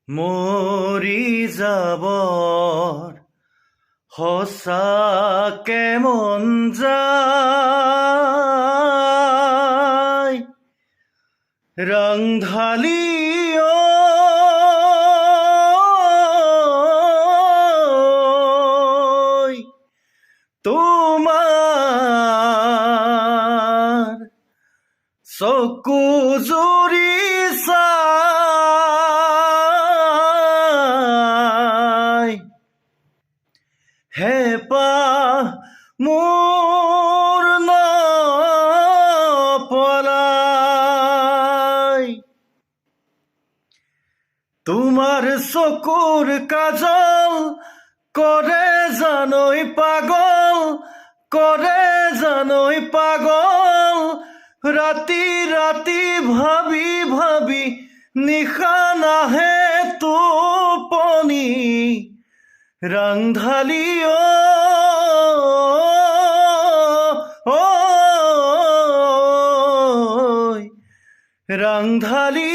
মৰি যাবৰ সঁচাকে মন যায় ৰংধালি তোমাৰ চকু জুৰি চাই হেঁপাহ মোৰ নপলাই তোমাৰ চকুৰ কাজল কৰে জানৈ পাগল কৰে জানৈ পাগল ৰাতি ৰাতি ভাবি ভাবি নিশা নাহে টোপনি ৰংধালি ৰংধালি